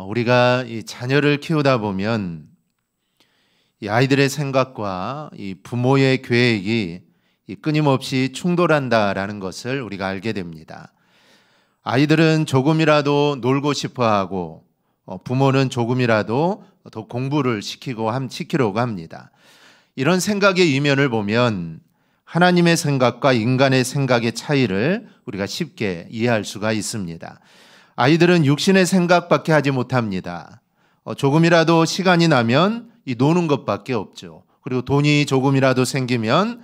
우리가 이 자녀를 키우다 보면 이 아이들의 생각과 이 부모의 계획이 끊임없이 충돌한다라는 것을 우리가 알게 됩니다. 아이들은 조금이라도 놀고 싶어 하고 부모는 조금이라도 더 공부를 시키려고 합니다. 이런 생각의 이면을 보면 하나님의 생각과 인간의 생각의 차이를 우리가 쉽게 이해할 수가 있습니다. 아이들은 육신의 생각밖에 하지 못합니다. 조금이라도 시간이 나면 이 노는 것밖에 없죠. 그리고 돈이 조금이라도 생기면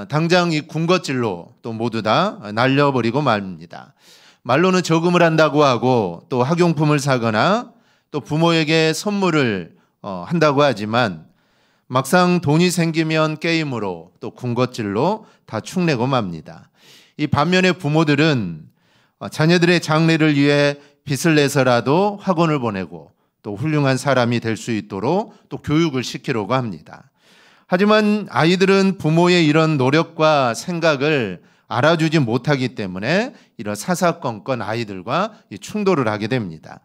당장 이 군것질로 또 모두 다 날려버리고 말입니다. 말로는 저금을 한다고 하고 또 학용품을 사거나 또 부모에게 선물을 한다고 하지만 막상 돈이 생기면 게임으로 또 군것질로 다 축내고 맙니다. 이 반면에 부모들은 자녀들의 장래를 위해 빚을 내서라도 학원을 보내고 또 훌륭한 사람이 될 수 있도록 또 교육을 시키려고 합니다. 하지만 아이들은 부모의 이런 노력과 생각을 알아주지 못하기 때문에 이런 사사건건 아이들과 충돌을 하게 됩니다.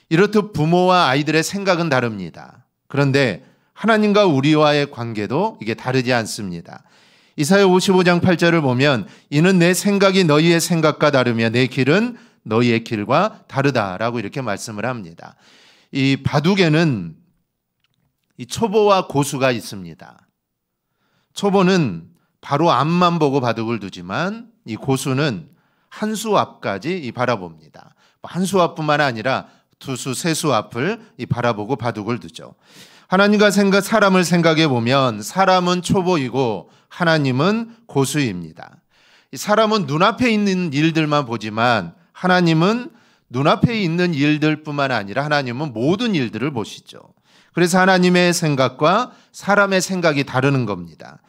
이렇듯 부모와 아이들의 생각은 다릅니다. 그런데 하나님과 우리와의 관계도 이게 다르지 않습니다. 이사야 55장 8절을 보면 이는 내 생각이 너희의 생각과 다르며 내 길은 너희의 길과 다르다라고 이렇게 말씀을 합니다. 이 바둑에는 이 초보와 고수가 있습니다. 초보는 바로 앞만 보고 바둑을 두지만 이 고수는 한 수 앞까지 바라봅니다. 한 수 앞뿐만 아니라 두 수, 세 수 앞을 바라보고 바둑을 두죠. 하나님과 사람을 생각해 보면 사람은 초보이고 하나님은 고수입니다. 사람은 눈앞에 있는 일들만 보지만 하나님은 눈앞에 있는 일들뿐만 아니라 하나님은 모든 일들을 보시죠. 그래서 하나님의 생각과 사람의 생각이 다르는 겁니다.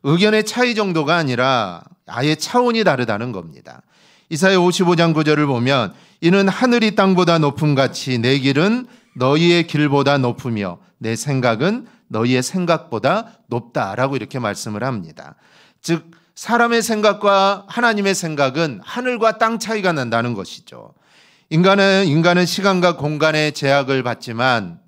의견의 차이 정도가 아니라 아예 차원이 다르다는 겁니다. 이사야 55장 9절을 보면 이는 하늘이 땅보다 높음같이 내 길은 너희의 길보다 높으며 내 생각은 너희의 생각보다 높다라고 이렇게 말씀을 합니다. 즉 사람의 생각과 하나님의 생각은 하늘과 땅 차이가 난다는 것이죠. 인간은 시간과 공간의 제약을 받지만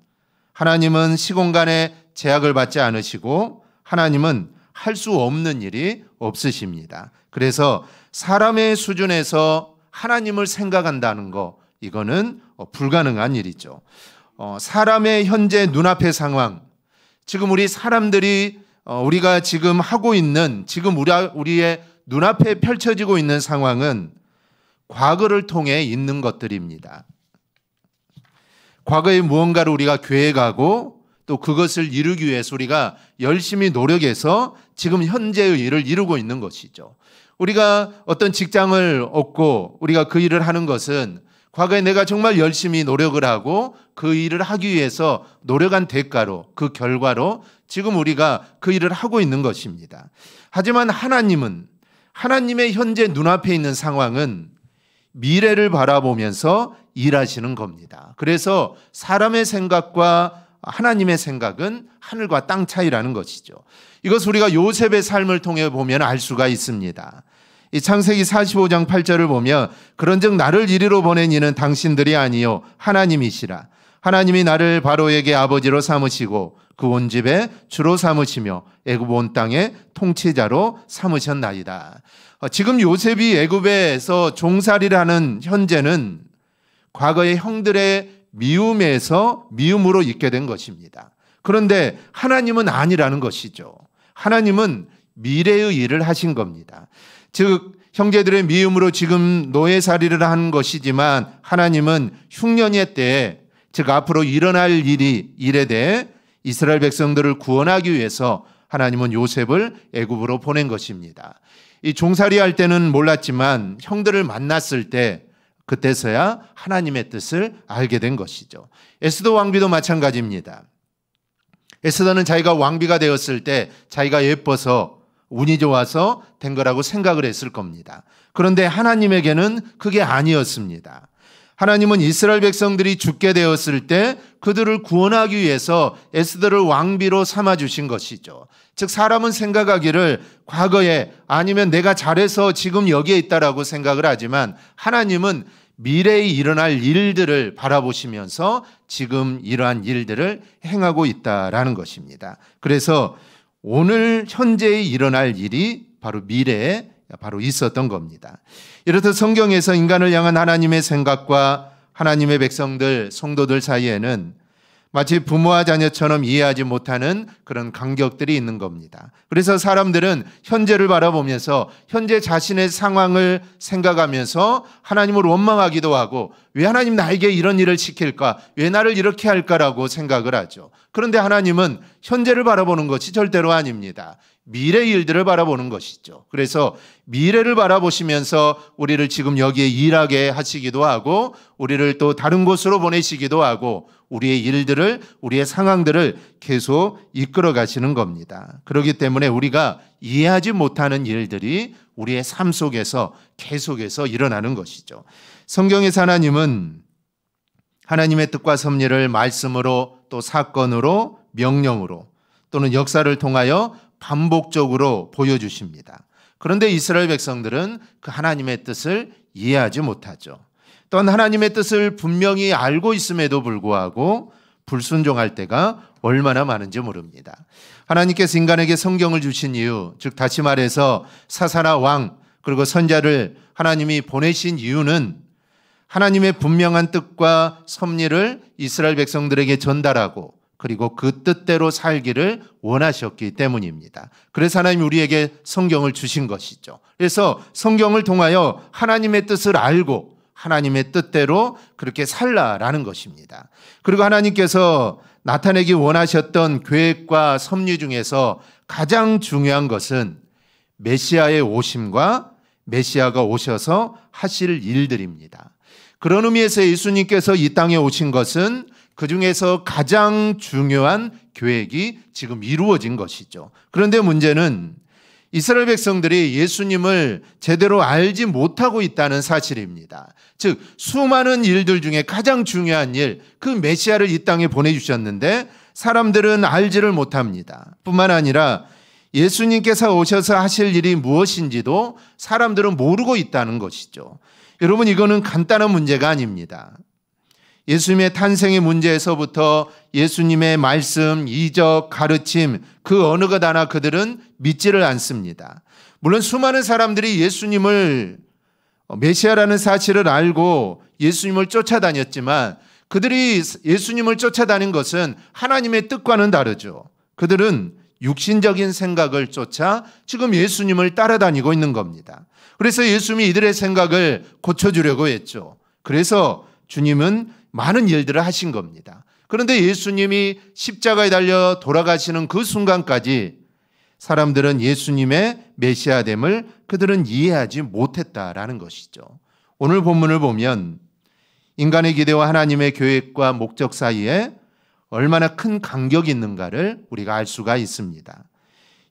하나님은 시공간의 제약을 받지 않으시고 하나님은 할 수 없는 일이 없으십니다. 그래서 사람의 수준에서 하나님을 생각한다는 거 이거는 불가능한 일이죠. 사람의 현재 눈앞의 상황, 지금 우리 사람들이 우리가 지금 하고 있는 지금 우리의 눈앞에 펼쳐지고 있는 상황은 과거를 통해 있는 것들입니다. 과거에 무언가를 우리가 계획하고 또 그것을 이루기 위해서 우리가 열심히 노력해서 지금 현재의 일을 이루고 있는 것이죠. 우리가 어떤 직장을 얻고 우리가 그 일을 하는 것은 과거에 내가 정말 열심히 노력을 하고 그 일을 하기 위해서 노력한 대가로 그 결과로 지금 우리가 그 일을 하고 있는 것입니다. 하지만 하나님은 하나님의 현재 눈앞에 있는 상황은 미래를 바라보면서 일하시는 겁니다. 그래서 사람의 생각과 하나님의 생각은 하늘과 땅 차이라는 것이죠. 이것 우리가 요셉의 삶을 통해 보면 알 수가 있습니다. 이 창세기 45장 8절을 보면 그런즉 나를 이리로 보낸 이는 당신들이 아니요 하나님이시라. 하나님이 나를 바로에게 아버지로 삼으시고 그 온 집에 주로 삼으시며 애굽 온 땅의 통치자로 삼으셨나이다. 지금 요셉이 애굽에서 종살이를 하는 현재는 과거의 형들의 미움으로 있게 된 것입니다. 그런데 하나님은 아니라는 것이죠. 하나님은 미래의 일을 하신 겁니다. 즉 형제들의 미움으로 지금 노예살이를 한 것이지만 하나님은 흉년의 때에 즉 앞으로 일어날 일에 대해 이스라엘 백성들을 구원하기 위해서 하나님은 요셉을 애굽으로 보낸 것입니다. 이 종살이 할 때는 몰랐지만 형들을 만났을 때 그때서야 하나님의 뜻을 알게 된 것이죠. 에스더 왕비도 마찬가지입니다. 에스더는 자기가 왕비가 되었을 때 자기가 예뻐서 운이 좋아서 된 거라고 생각을 했을 겁니다. 그런데 하나님에게는 그게 아니었습니다. 하나님은 이스라엘 백성들이 죽게 되었을 때 그들을 구원하기 위해서 에스더를 왕비로 삼아주신 것이죠. 즉 사람은 생각하기를 과거에 아니면 내가 잘해서 지금 여기에 있다라고 생각을 하지만 하나님은 미래에 일어날 일들을 바라보시면서 지금 이러한 일들을 행하고 있다라는 것입니다. 그래서 오늘 현재에 일어날 일이 바로 미래에 바로 있었던 겁니다. 이렇듯 성경에서 인간을 향한 하나님의 생각과 하나님의 백성들, 성도들 사이에는 마치 부모와 자녀처럼 이해하지 못하는 그런 간격들이 있는 겁니다. 그래서 사람들은 현재를 바라보면서 현재 자신의 상황을 생각하면서 하나님을 원망하기도 하고 왜 하나님 나에게 이런 일을 시킬까? 왜 나를 이렇게 할까라고 생각을 하죠. 그런데 하나님은 현재를 바라보는 것이 절대로 아닙니다. 미래 일들을 바라보는 것이죠. 그래서 미래를 바라보시면서 우리를 지금 여기에 일하게 하시기도 하고 우리를 또 다른 곳으로 보내시기도 하고 우리의 일들을, 우리의 상황들을 계속 이끌어 가시는 겁니다. 그렇기 때문에 우리가 이해하지 못하는 일들이 우리의 삶 속에서 계속해서 일어나는 것이죠. 성경에서 하나님은 하나님의 뜻과 섭리를 말씀으로 또 사건으로 명령으로 또는 역사를 통하여 반복적으로 보여주십니다. 그런데 이스라엘 백성들은 그 하나님의 뜻을 이해하지 못하죠. 또한 하나님의 뜻을 분명히 알고 있음에도 불구하고 불순종할 때가 얼마나 많은지 모릅니다. 하나님께서 인간에게 성경을 주신 이유, 즉 다시 말해서 사사나 왕 그리고 선자를 하나님이 보내신 이유는 하나님의 분명한 뜻과 섭리를 이스라엘 백성들에게 전달하고 그리고 그 뜻대로 살기를 원하셨기 때문입니다. 그래서 하나님이 우리에게 성경을 주신 것이죠. 그래서 성경을 통하여 하나님의 뜻을 알고 하나님의 뜻대로 그렇게 살라라는 것입니다. 그리고 하나님께서 나타내기 원하셨던 계획과 섭리 중에서 가장 중요한 것은 메시아의 오심과 메시아가 오셔서 하실 일들입니다. 그런 의미에서 예수님께서 이 땅에 오신 것은 그 중에서 가장 중요한 계획이 지금 이루어진 것이죠. 그런데 문제는 이스라엘 백성들이 예수님을 제대로 알지 못하고 있다는 사실입니다. 즉 수많은 일들 중에 가장 중요한 일, 그 메시아를 이 땅에 보내주셨는데 사람들은 알지를 못합니다. 뿐만 아니라 예수님께서 오셔서 하실 일이 무엇인지도 사람들은 모르고 있다는 것이죠. 여러분 이거는 간단한 문제가 아닙니다. 예수님의 탄생의 문제에서부터 예수님의 말씀, 이적, 가르침 그 어느 것 하나 그들은 믿지를 않습니다. 물론 수많은 사람들이 예수님을 메시아라는 사실을 알고 예수님을 쫓아다녔지만 그들이 예수님을 쫓아다닌 것은 하나님의 뜻과는 다르죠. 그들은 육신적인 생각을 쫓아 지금 예수님을 따라다니고 있는 겁니다. 그래서 예수님이 이들의 생각을 고쳐주려고 했죠. 그래서 주님은 많은 일들을 하신 겁니다. 그런데 예수님이 십자가에 달려 돌아가시는 그 순간까지 사람들은 예수님의 메시아됨을 그들은 이해하지 못했다라는 것이죠. 오늘 본문을 보면 인간의 기대와 하나님의 계획과 목적 사이에 얼마나 큰 간격이 있는가를 우리가 알 수가 있습니다.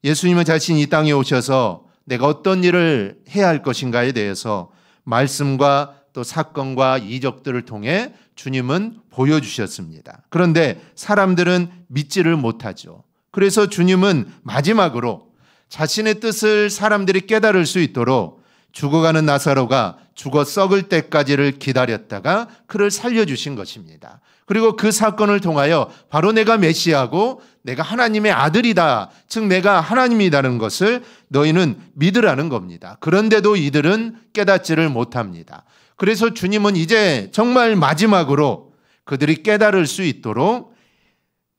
예수님은 자신이 이 땅에 오셔서 내가 어떤 일을 해야 할 것인가에 대해서 말씀과 또 사건과 이적들을 통해 주님은 보여주셨습니다. 그런데 사람들은 믿지를 못하죠. 그래서 주님은 마지막으로 자신의 뜻을 사람들이 깨달을 수 있도록 죽어가는 나사로가 죽어 썩을 때까지를 기다렸다가 그를 살려주신 것입니다. 그리고 그 사건을 통하여 바로 내가 메시아고 내가 하나님의 아들이다, 즉 내가 하나님이라는 것을 너희는 믿으라는 겁니다. 그런데도 이들은 깨닫지를 못합니다. 그래서 주님은 이제 정말 마지막으로 그들이 깨달을 수 있도록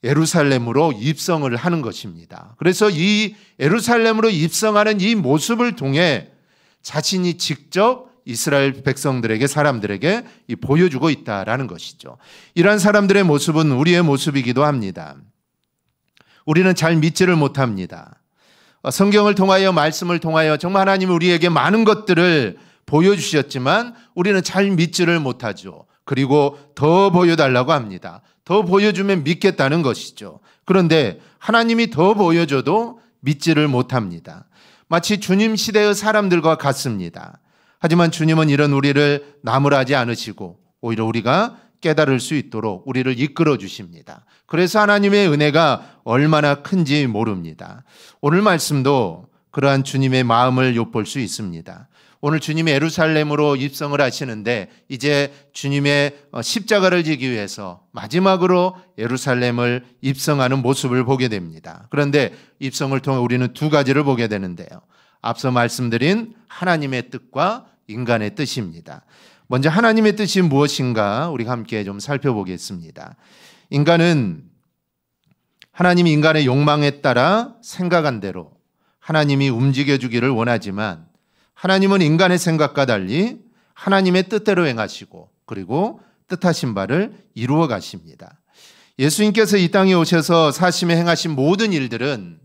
예루살렘으로 입성을 하는 것입니다. 그래서 이 예루살렘으로 입성하는 이 모습을 통해 자신이 직접 이스라엘 백성들에게, 사람들에게 보여주고 있다라는 것이죠. 이러한 사람들의 모습은 우리의 모습이기도 합니다. 우리는 잘 믿지를 못합니다. 성경을 통하여, 말씀을 통하여 정말 하나님은 우리에게 많은 것들을 보여주셨지만 우리는 잘 믿지를 못하죠. 그리고 더 보여달라고 합니다. 더 보여주면 믿겠다는 것이죠. 그런데 하나님이 더 보여줘도 믿지를 못합니다. 마치 주님 시대의 사람들과 같습니다. 하지만 주님은 이런 우리를 나무라지 않으시고 오히려 우리가 깨달을 수 있도록 우리를 이끌어 주십니다. 그래서 하나님의 은혜가 얼마나 큰지 모릅니다. 오늘 말씀도 그러한 주님의 마음을 엿볼 수 있습니다. 오늘 주님이 예루살렘으로 입성을 하시는데 이제 주님의 십자가를 지기 위해서 마지막으로 예루살렘을 입성하는 모습을 보게 됩니다. 그런데 입성을 통해 우리는 두 가지를 보게 되는데요. 앞서 말씀드린 하나님의 뜻과 인간의 뜻입니다. 먼저 하나님의 뜻이 무엇인가 우리가 함께 좀 살펴보겠습니다. 인간은 하나님이 인간의 욕망에 따라 생각한 대로 하나님이 움직여주기를 원하지만 하나님은 인간의 생각과 달리 하나님의 뜻대로 행하시고 그리고 뜻하신 바를 이루어 가십니다. 예수님께서 이 땅에 오셔서 사심에 행하신 모든 일들은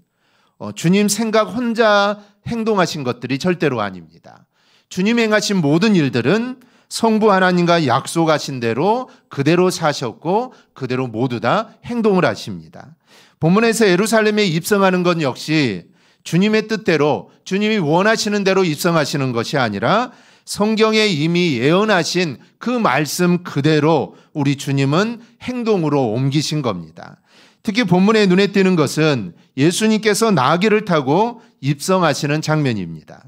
주님 생각 혼자 행동하신 것들이 절대로 아닙니다. 주님 행하신 모든 일들은 성부 하나님과 약속하신 대로 그대로 사셨고 그대로 모두 다 행동을 하십니다. 본문에서 예루살렘에 입성하는 것 역시 주님의 뜻대로 주님이 원하시는 대로 입성하시는 것이 아니라 성경에 이미 예언하신 그 말씀 그대로 우리 주님은 행동으로 옮기신 겁니다. 특히 본문에 눈에 띄는 것은 예수님께서 나귀를 타고 입성하시는 장면입니다.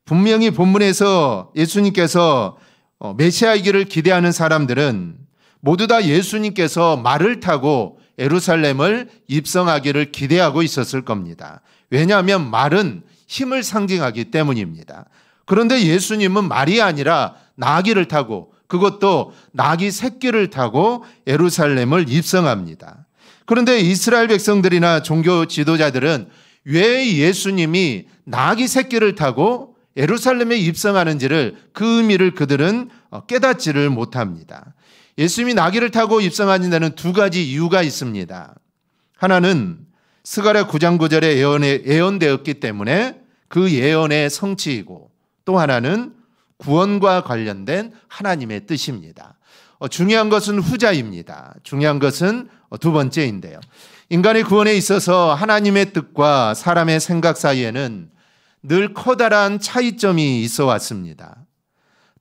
분명히 본문에서 예수님께서 메시아이기를 기대하는 사람들은 모두 다 예수님께서 말을 타고 예루살렘을 입성하기를 기대하고 있었을 겁니다. 왜냐하면 말은 힘을 상징하기 때문입니다. 그런데 예수님은 말이 아니라 나귀를 타고 그것도 나귀 새끼를 타고 예루살렘을 입성합니다. 그런데 이스라엘 백성들이나 종교 지도자들은 왜 예수님이 나귀 새끼를 타고 예루살렘에 입성하는지를 그 의미를 그들은 깨닫지를 못합니다. 예수님이 나귀를 타고 입성하는 데는 두 가지 이유가 있습니다. 하나는 스가랴 9장 9절에 예언되었기 때문에 그 예언의 성취이고 또 하나는 구원과 관련된 하나님의 뜻입니다. 중요한 것은 후자입니다. 중요한 것은 두 번째인데요. 인간의 구원에 있어서 하나님의 뜻과 사람의 생각 사이에는 늘 커다란 차이점이 있어 왔습니다.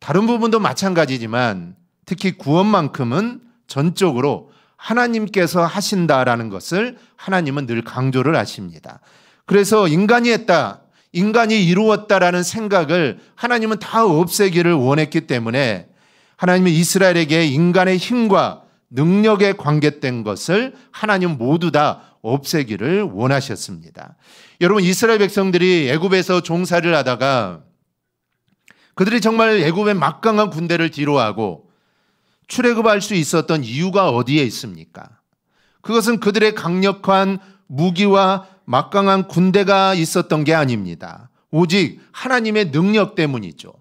다른 부분도 마찬가지지만 특히 구원만큼은 전적으로 하나님께서 하신다라는 것을 하나님은 늘 강조를 하십니다. 그래서 인간이 했다, 인간이 이루었다라는 생각을 하나님은 다 없애기를 원했기 때문에 하나님은 이스라엘에게 인간의 힘과 능력에 관계된 것을 하나님 모두 다 없애기를 원하셨습니다. 여러분, 이스라엘 백성들이 애굽에서 종살이를 하다가 그들이 정말 애굽의 막강한 군대를 뒤로하고 출애굽할 수 있었던 이유가 어디에 있습니까? 그것은 그들의 강력한 무기와 막강한 군대가 있었던 게 아닙니다. 오직 하나님의 능력 때문이죠.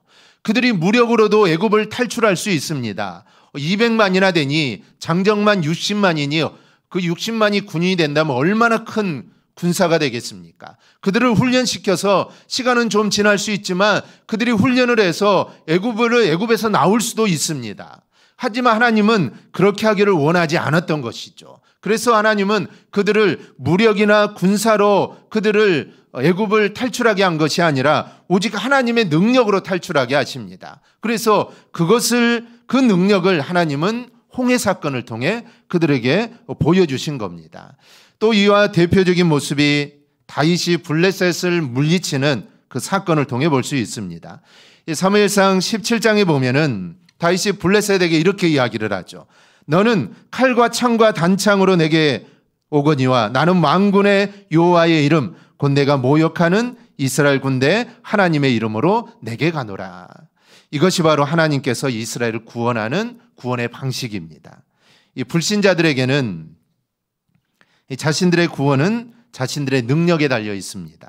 그들이 무력으로도 애굽을 탈출할 수 있습니다. 200만이나 되니 장정만 60만이니 그 60만이 군인이 된다면 얼마나 큰 군사가 되겠습니까? 그들을 훈련시켜서 시간은 좀 지날 수 있지만 그들이 훈련을 해서 애굽에서 나올 수도 있습니다. 하지만 하나님은 그렇게 하기를 원하지 않았던 것이죠. 그래서 하나님은 그들을 무력이나 군사로 그들을 애굽을 탈출하게 한 것이 아니라 오직 하나님의 능력으로 탈출하게 하십니다. 그래서 그 능력을 하나님은 홍해 사건을 통해 그들에게 보여주신 겁니다. 또 이와 대표적인 모습이 다윗이 블레셋을 물리치는 그 사건을 통해 볼 수 있습니다. 사무엘상 17장에 보면은 다윗이 블레셋에게 이렇게 이야기를 하죠. 너는 칼과 창과 단창으로 내게 오거니와 나는 만군의 여호와의 이름 곧 내가 모욕하는 이스라엘 군대 하나님의 이름으로 내게 가노라. 이것이 바로 하나님께서 이스라엘을 구원하는 구원의 방식입니다. 이 불신자들에게는 자신들의 구원은 자신들의 능력에 달려 있습니다.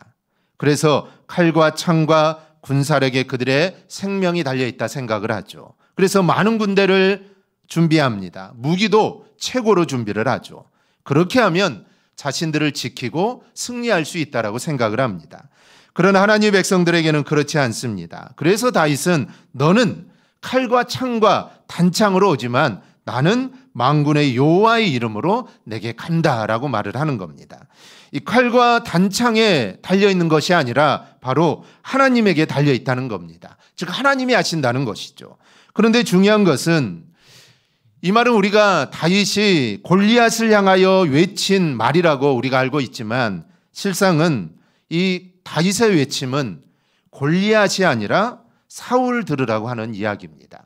그래서 칼과 창과 군사력에 그들의 생명이 달려 있다 생각을 하죠. 그래서 많은 군대를 준비합니다. 무기도 최고로 준비를 하죠. 그렇게 하면 자신들을 지키고 승리할 수 있다라고 생각을 합니다. 그러나 하나님의 백성들에게는 그렇지 않습니다. 그래서 다윗은 너는 칼과 창과 단창으로 오지만 나는 만군의 여호와의 이름으로 내게 간다라고 말을 하는 겁니다. 이 칼과 단창에 달려있는 것이 아니라 바로 하나님에게 달려있다는 겁니다. 즉 하나님이 하신다는 것이죠. 그런데 중요한 것은 이 말은 우리가 다윗이 골리앗을 향하여 외친 말이라고 우리가 알고 있지만 실상은 이 다윗의 외침은 골리앗이 아니라 사울 들으라고 하는 이야기입니다.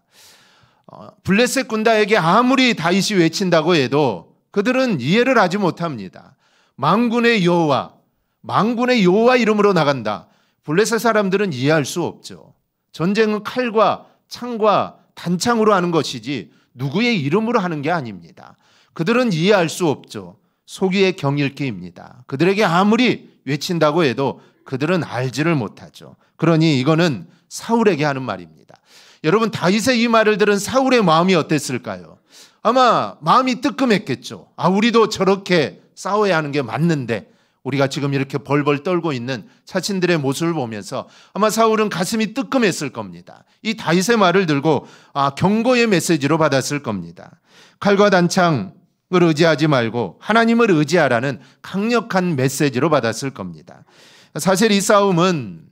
블레셋 군다에게 아무리 다윗이 외친다고 해도 그들은 이해를 하지 못합니다. 만군의 여호와 이름으로 나간다. 블레셋 사람들은 이해할 수 없죠. 전쟁은 칼과 창과 단창으로 하는 것이지 누구의 이름으로 하는 게 아닙니다. 그들은 이해할 수 없죠. 소기의 경읽기입니다. 그들에게 아무리 외친다고 해도 그들은 알지를 못하죠. 그러니 이거는 사울에게 하는 말입니다. 여러분, 다윗의 이 말을 들은 사울의 마음이 어땠을까요? 아마 마음이 뜨끔했겠죠. 우리도 저렇게 싸워야 하는 게 맞는데 우리가 지금 이렇게 벌벌 떨고 있는 자신들의 모습을 보면서 아마 사울은 가슴이 뜨끔했을 겁니다. 이 다윗의 말을 들고 경고의 메시지로 받았을 겁니다. 칼과 단창을 의지하지 말고 하나님을 의지하라는 강력한 메시지로 받았을 겁니다. 사실 이 싸움은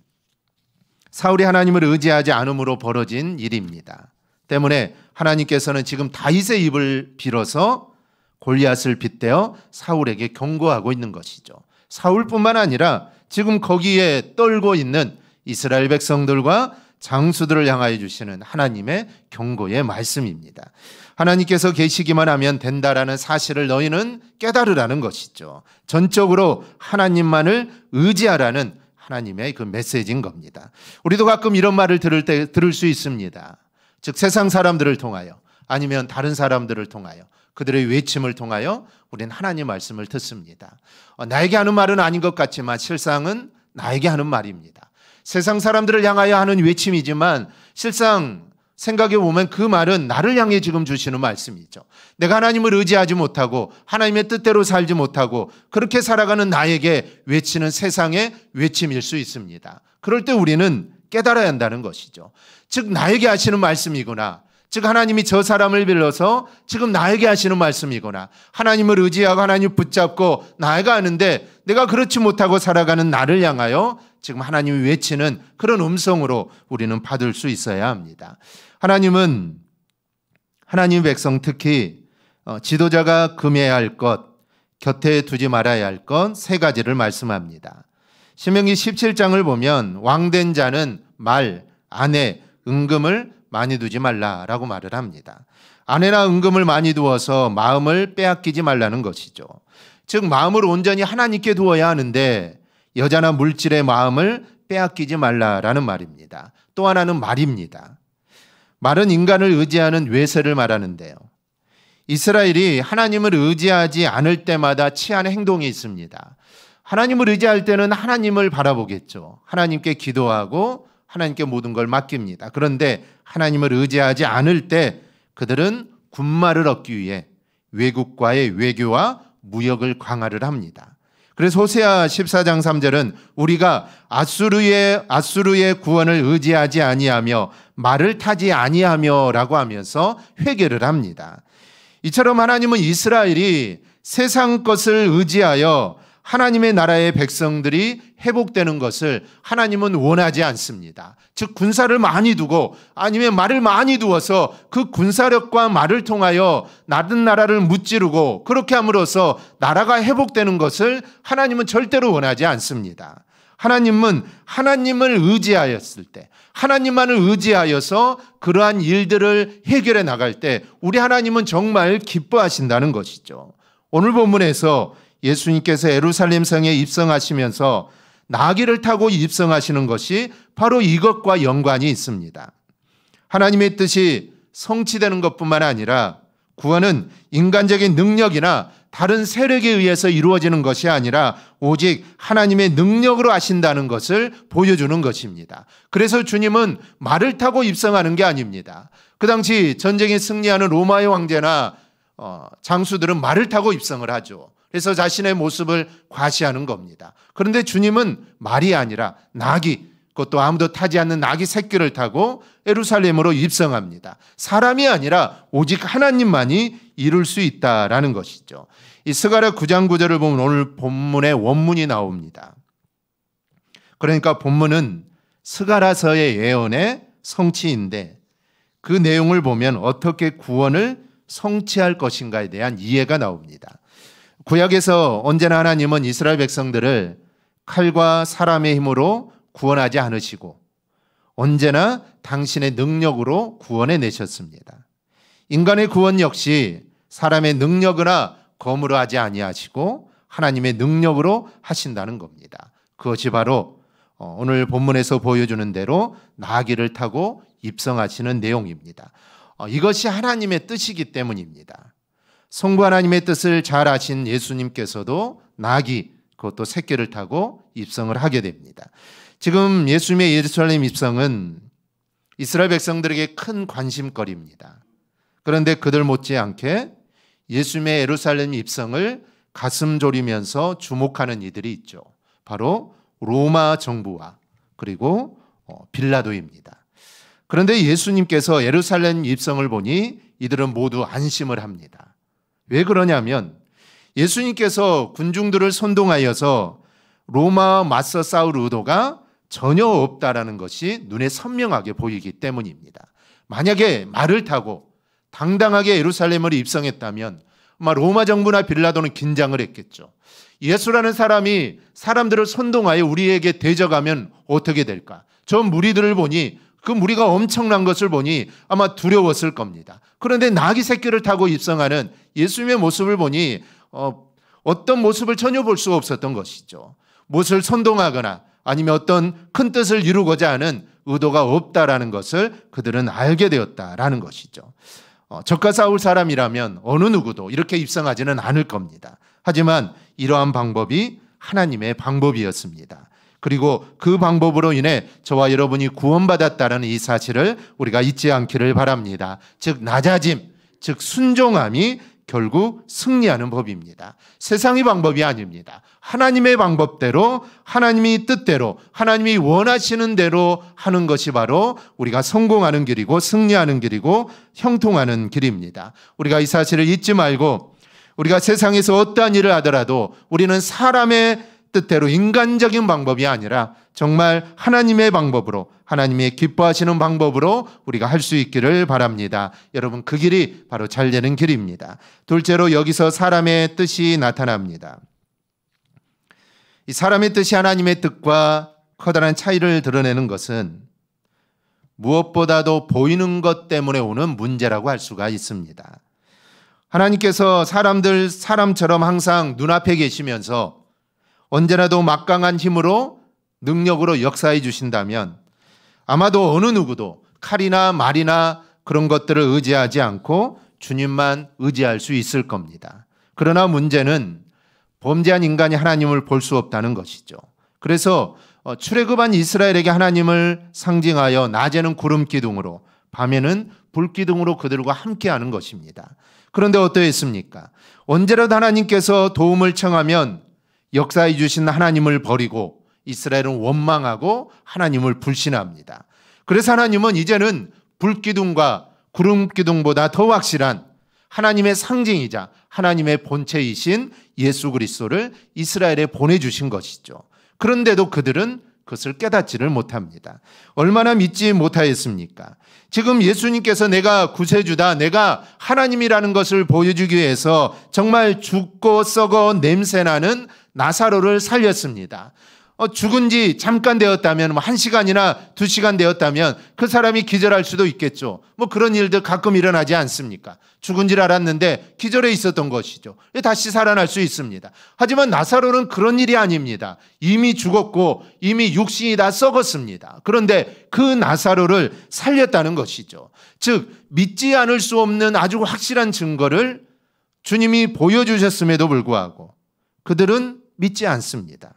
사울이 하나님을 의지하지 않음으로 벌어진 일입니다. 때문에 하나님께서는 지금 다윗의 입을 빌어서 골리앗을 빗대어 사울에게 경고하고 있는 것이죠. 사울뿐만 아니라 지금 거기에 떨고 있는 이스라엘 백성들과 장수들을 향하여 주시는 하나님의 경고의 말씀입니다. 하나님께서 계시기만 하면 된다라는 사실을 너희는 깨달으라는 것이죠. 전적으로 하나님만을 의지하라는 하나님의 그 메시지인 겁니다. 우리도 가끔 이런 말을 들을 수 있습니다. 즉 세상 사람들을 통하여 아니면 다른 사람들을 통하여 그들의 외침을 통하여 우리는 하나님 말씀을 듣습니다. 나에게 하는 말은 아닌 것 같지만 실상은 나에게 하는 말입니다. 세상 사람들을 향하여 하는 외침이지만 실상 생각해 보면 그 말은 나를 향해 지금 주시는 말씀이죠. 내가 하나님을 의지하지 못하고 하나님의 뜻대로 살지 못하고 그렇게 살아가는 나에게 외치는 세상의 외침일 수 있습니다. 그럴 때 우리는 깨달아야 한다는 것이죠. 즉 나에게 하시는 말씀이구나. 즉 하나님이 저 사람을 빌어서 지금 나에게 하시는 말씀이구나. 하나님을 의지하고 하나님 붙잡고 나아가는데 내가 그렇지 못하고 살아가는 나를 향하여 지금 하나님이 외치는 그런 음성으로 우리는 받을 수 있어야 합니다. 하나님은 하나님 백성 특히 지도자가 금해야 할 것, 곁에 두지 말아야 할 것 세 가지를 말씀합니다. 신명기 17장을 보면 왕된 자는 말, 아내, 은금을 많이 두지 말라라고 말을 합니다. 아내나 은금을 많이 두어서 마음을 빼앗기지 말라는 것이죠. 즉 마음을 온전히 하나님께 두어야 하는데 여자나 물질의 마음을 빼앗기지 말라라는 말입니다. 또 하나는 말입니다. 말은 인간을 의지하는 외세를 말하는데요. 이스라엘이 하나님을 의지하지 않을 때마다 취하는 행동이 있습니다. 하나님을 의지할 때는 하나님을 바라보겠죠. 하나님께 기도하고 하나님께 모든 걸 맡깁니다. 그런데 하나님을 의지하지 않을 때 그들은 군말을 얻기 위해 외국과의 외교와 무역을 강화를 합니다. 그래서 호세아 14장 3절은 우리가 아수르의 구원을 의지하지 아니하며 말을 타지 아니하며라고 하면서 회개를 합니다. 이처럼 하나님은 이스라엘이 세상 것을 의지하여 하나님의 나라의 백성들이 회복되는 것을 하나님은 원하지 않습니다. 즉 군사를 많이 두고 아니면 말을 많이 두어서 그 군사력과 말을 통하여 다른 나라를 무찌르고 그렇게 함으로써 나라가 회복되는 것을 하나님은 절대로 원하지 않습니다. 하나님은 하나님을 의지하였을 때 하나님만을 의지하여서 그러한 일들을 해결해 나갈 때 우리 하나님은 정말 기뻐하신다는 것이죠. 오늘 본문에서 예수님께서 예루살렘 성에 입성하시면서 나귀를 타고 입성하시는 것이 바로 이것과 연관이 있습니다. 하나님의 뜻이 성취되는 것뿐만 아니라 구원은 인간적인 능력이나 다른 세력에 의해서 이루어지는 것이 아니라 오직 하나님의 능력으로 하신다는 것을 보여주는 것입니다. 그래서 주님은 말을 타고 입성하는 게 아닙니다. 그 당시 전쟁에 승리하는 로마의 황제나 장수들은 말을 타고 입성을 하죠. 그래서 자신의 모습을 과시하는 겁니다. 그런데 주님은 말이 아니라 나귀, 그것도 아무도 타지 않는 나귀 새끼를 타고 예루살렘으로 입성합니다. 사람이 아니라 오직 하나님만이 이룰 수 있다라는 것이죠. 이 스가랴 9장 9절을 보면 오늘 본문에 원문이 나옵니다. 그러니까 본문은 스가랴서의 예언의 성취인데 그 내용을 보면 어떻게 구원을 성취할 것인가에 대한 이해가 나옵니다. 구약에서 언제나 하나님은 이스라엘 백성들을 칼과 사람의 힘으로 구원하지 않으시고 언제나 당신의 능력으로 구원해 내셨습니다. 인간의 구원 역시 사람의 능력이나 검으로 하지 아니하시고 하나님의 능력으로 하신다는 겁니다. 그것이 바로 오늘 본문에서 보여주는 대로 나귀를 타고 입성하시는 내용입니다. 이것이 하나님의 뜻이기 때문입니다. 성부 하나님의 뜻을 잘 아신 예수님께서도 나귀, 그것도 새끼를 타고 입성을 하게 됩니다. 지금 예수님의 예루살렘 입성은 이스라엘 백성들에게 큰 관심거리입니다. 그런데 그들 못지않게 예수님의 예루살렘 입성을 가슴 졸이면서 주목하는 이들이 있죠. 바로 로마 정부와 그리고 빌라도입니다. 그런데 예수님께서 예루살렘 입성을 보니 이들은 모두 안심을 합니다. 왜 그러냐면 예수님께서 군중들을 선동하여서 로마와 맞서 싸울 의도가 전혀 없다라는 것이 눈에 선명하게 보이기 때문입니다. 만약에 말을 타고 당당하게 예루살렘을 입성했다면 아마 로마 정부나 빌라도는 긴장을 했겠죠. 예수라는 사람이 사람들을 선동하여 우리에게 대적하면 어떻게 될까? 저 무리들을 보니 그 무리가 엄청난 것을 보니 아마 두려웠을 겁니다. 그런데 나귀 새끼를 타고 입성하는 예수님의 모습을 보니 어떤 모습을 전혀 볼 수 없었던 것이죠. 무엇을 선동하거나 아니면 어떤 큰 뜻을 이루고자 하는 의도가 없다라는 것을 그들은 알게 되었다라는 것이죠. 적과 싸울 사람이라면 어느 누구도 이렇게 입성하지는 않을 겁니다. 하지만 이러한 방법이 하나님의 방법이었습니다. 그리고 그 방법으로 인해 저와 여러분이 구원받았다는 이 사실을 우리가 잊지 않기를 바랍니다. 즉 낮아짐, 즉 순종함이 결국 승리하는 법입니다. 세상의 방법이 아닙니다. 하나님의 방법대로, 하나님의 뜻대로, 하나님이 원하시는 대로 하는 것이 바로 우리가 성공하는 길이고 승리하는 길이고 형통하는 길입니다. 우리가 이 사실을 잊지 말고 우리가 세상에서 어떠한 일을 하더라도 우리는 사람의 뜻대로 인간적인 방법이 아니라 정말 하나님의 방법으로, 하나님의 기뻐하시는 방법으로 우리가 할 수 있기를 바랍니다. 여러분, 그 길이 바로 잘 되는 길입니다. 둘째로 여기서 사람의 뜻이 나타납니다. 이 사람의 뜻이 하나님의 뜻과 커다란 차이를 드러내는 것은 무엇보다도 보이는 것 때문에 오는 문제라고 할 수가 있습니다. 하나님께서 사람처럼 항상 눈앞에 계시면서 언제나도 막강한 힘으로 능력으로 역사해 주신다면 아마도 어느 누구도 칼이나 말이나 그런 것들을 의지하지 않고 주님만 의지할 수 있을 겁니다. 그러나 문제는 범죄한 인간이 하나님을 볼 수 없다는 것이죠. 그래서 출애굽한 이스라엘에게 하나님을 상징하여 낮에는 구름 기둥으로 밤에는 불 기둥으로 그들과 함께하는 것입니다. 그런데 어떠했습니까? 언제라도 하나님께서 도움을 청하면 역사해 주신 하나님을 버리고 이스라엘은 원망하고 하나님을 불신합니다. 그래서 하나님은 이제는 불기둥과 구름기둥보다 더 확실한 하나님의 상징이자 하나님의 본체이신 예수 그리스도를 이스라엘에 보내주신 것이죠. 그런데도 그들은 그것을 깨닫지를 못합니다. 얼마나 믿지 못하였습니까? 지금 예수님께서 내가 구세주다, 내가 하나님이라는 것을 보여주기 위해서 정말 죽고 썩어 냄새나는 나사로를 살렸습니다. 죽은 지 잠깐 되었다면 1시간이나 2시간 되었다면 그 사람이 기절할 수도 있겠죠. 그런 일들 가끔 일어나지 않습니까? 죽은 줄 알았는데 기절해 있었던 것이죠. 다시 살아날 수 있습니다. 하지만 나사로는 그런 일이 아닙니다. 이미 죽었고 이미 육신이 다 썩었습니다. 그런데 그 나사로를 살렸다는 것이죠. 즉 믿지 않을 수 없는 아주 확실한 증거를 주님이 보여주셨음에도 불구하고 그들은 믿지 않습니다.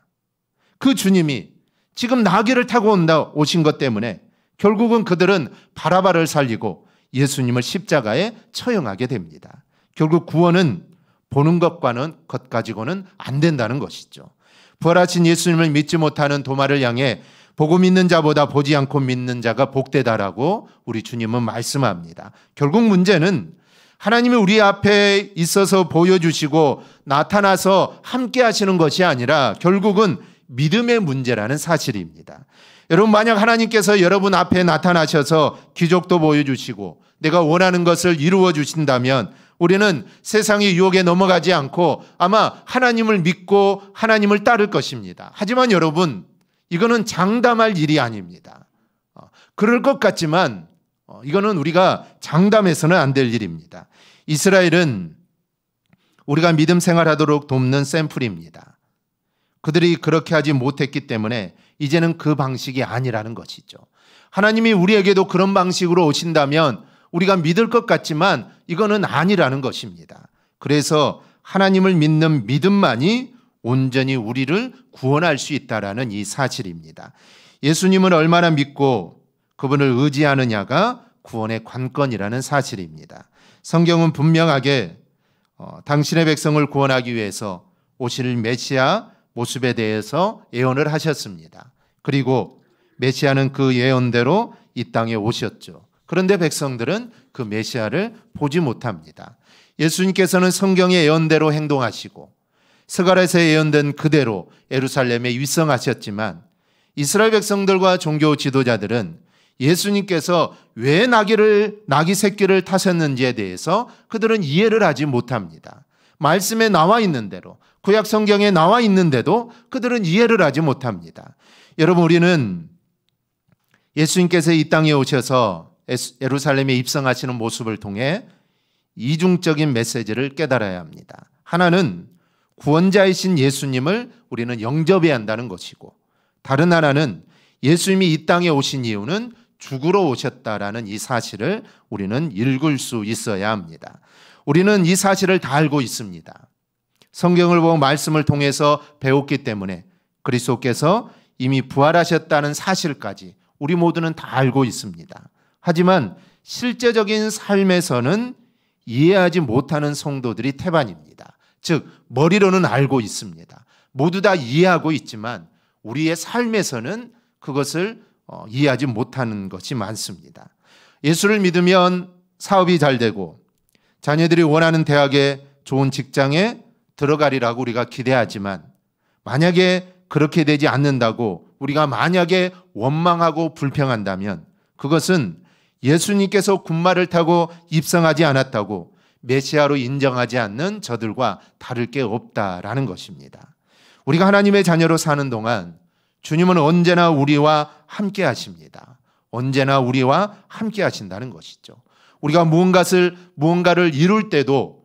그 주님이 지금 나귀를 타고 오신 것 때문에 결국은 그들은 바라바를 살리고 예수님을 십자가에 처형하게 됩니다. 결국 구원은 보는 것 가지고는 안 된다는 것이죠. 부활하신 예수님을 믿지 못하는 도마를 향해 보고 믿는 자보다 보지 않고 믿는 자가 복되다라고 우리 주님은 말씀합니다. 결국 문제는 하나님이 우리 앞에 있어서 보여주시고 나타나서 함께 하시는 것이 아니라 결국은 믿음의 문제라는 사실입니다. 여러분, 만약 하나님께서 여러분 앞에 나타나셔서 기적도 보여주시고 내가 원하는 것을 이루어 주신다면 우리는 세상의 유혹에 넘어가지 않고 아마 하나님을 믿고 하나님을 따를 것입니다. 하지만 여러분, 이거는 장담할 일이 아닙니다. 그럴 것 같지만 이거는 우리가 장담해서는 안 될 일입니다. 이스라엘은 우리가 믿음 생활하도록 돕는 샘플입니다. 그들이 그렇게 하지 못했기 때문에 이제는 그 방식이 아니라는 것이죠. 하나님이 우리에게도 그런 방식으로 오신다면 우리가 믿을 것 같지만 이거는 아니라는 것입니다. 그래서 하나님을 믿는 믿음만이 온전히 우리를 구원할 수 있다라는 이 사실입니다. 예수님을 얼마나 믿고 그분을 의지하느냐가 구원의 관건이라는 사실입니다. 성경은 분명하게 당신의 백성을 구원하기 위해서 오실 메시아 모습에 대해서 예언을 하셨습니다. 그리고 메시아는 그 예언대로 이 땅에 오셨죠. 그런데 백성들은 그 메시아를 보지 못합니다. 예수님께서는 성경의 예언대로 행동하시고 스가랴에서 예언된 그대로 예루살렘에 입성하셨지만 이스라엘 백성들과 종교 지도자들은 예수님께서 왜 나귀 새끼를 타셨는지에 대해서 그들은 이해를 하지 못합니다. 말씀에 나와 있는 대로, 구약 성경에 나와 있는데도 그들은 이해를 하지 못합니다. 여러분, 우리는 예수님께서 이 땅에 오셔서 예루살렘에 입성하시는 모습을 통해 이중적인 메시지를 깨달아야 합니다. 하나는 구원자이신 예수님을 우리는 영접해야 한다는 것이고, 다른 하나는 예수님이 이 땅에 오신 이유는 죽으러 오셨다라는 이 사실을 우리는 읽을 수 있어야 합니다. 우리는 이 사실을 다 알고 있습니다. 성경을 보고 말씀을 통해서 배웠기 때문에 그리스도께서 이미 부활하셨다는 사실까지 우리 모두는 다 알고 있습니다. 하지만 실제적인 삶에서는 이해하지 못하는 성도들이 태반입니다. 즉 머리로는 알고 있습니다. 모두 다 이해하고 있지만 우리의 삶에서는 그것을 이해하지 못하는 것이 많습니다. 예수를 믿으면 사업이 잘 되고 자녀들이 원하는 대학에 좋은 직장에 들어가리라고 우리가 기대하지만 만약에 그렇게 되지 않는다고 우리가 만약에 원망하고 불평한다면 그것은 예수님께서 군마를 타고 입성하지 않았다고 메시아로 인정하지 않는 저들과 다를 게 없다라는 것입니다. 우리가 하나님의 자녀로 사는 동안 주님은 언제나 우리와 함께 하십니다. 언제나 우리와 함께 하신다는 것이죠. 우리가 무언가를 이룰 때도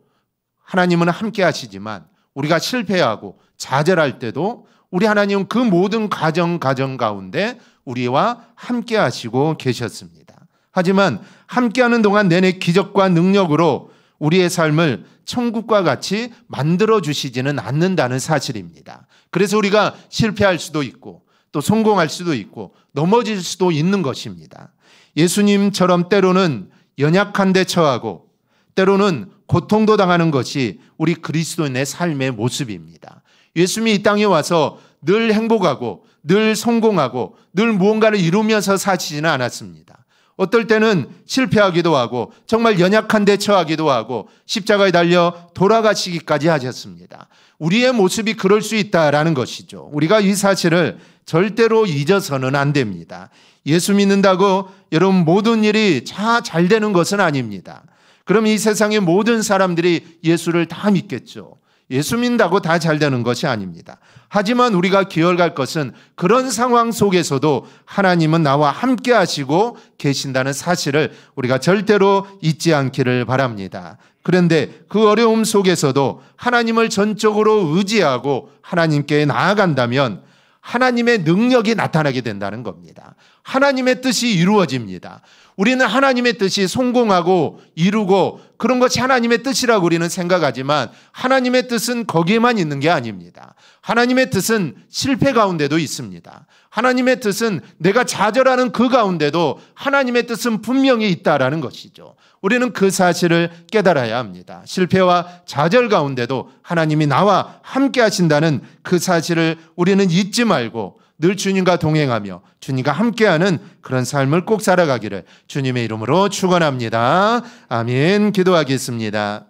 하나님은 함께 하시지만 우리가 실패하고 좌절할 때도 우리 하나님은 그 모든 가정 가운데 우리와 함께 하시고 계셨습니다. 하지만 함께하는 동안 내내 기적과 능력으로 우리의 삶을 천국과 같이 만들어 주시지는 않는다는 사실입니다. 그래서 우리가 실패할 수도 있고 또 성공할 수도 있고 넘어질 수도 있는 것입니다. 예수님처럼 때로는 연약한 데 처하고 때로는 고통도 당하는 것이 우리 그리스도인의 삶의 모습입니다. 예수님이 이 땅에 와서 늘 행복하고 늘 성공하고 늘 무언가를 이루면서 사시지는 않았습니다. 어떨 때는 실패하기도 하고 정말 연약한 데 처하기도 하고 십자가에 달려 돌아가시기까지 하셨습니다. 우리의 모습이 그럴 수 있다라는 것이죠. 우리가 이 사실을 절대로 잊어서는 안 됩니다. 예수 믿는다고 여러분 모든 일이 다 잘 되는 것은 아닙니다. 그럼 이 세상의 모든 사람들이 예수를 다 믿겠죠. 예수 믿는다고 다 잘 되는 것이 아닙니다. 하지만 우리가 기억할 것은 그런 상황 속에서도 하나님은 나와 함께 하시고 계신다는 사실을 우리가 절대로 잊지 않기를 바랍니다. 그런데 그 어려움 속에서도 하나님을 전적으로 의지하고 하나님께 나아간다면 하나님의 능력이 나타나게 된다는 겁니다. 하나님의 뜻이 이루어집니다. 우리는 하나님의 뜻이 성공하고 이루고 그런 것이 하나님의 뜻이라고 우리는 생각하지만 하나님의 뜻은 거기에만 있는 게 아닙니다. 하나님의 뜻은 실패 가운데도 있습니다. 하나님의 뜻은 내가 좌절하는 그 가운데도 하나님의 뜻은 분명히 있다라는 것이죠. 우리는 그 사실을 깨달아야 합니다. 실패와 좌절 가운데도 하나님이 나와 함께 하신다는 그 사실을 우리는 잊지 말고 늘 주님과 동행하며 주님과 함께하는 그런 삶을 꼭 살아가기를 주님의 이름으로 축원합니다. 아멘. 기도하겠습니다.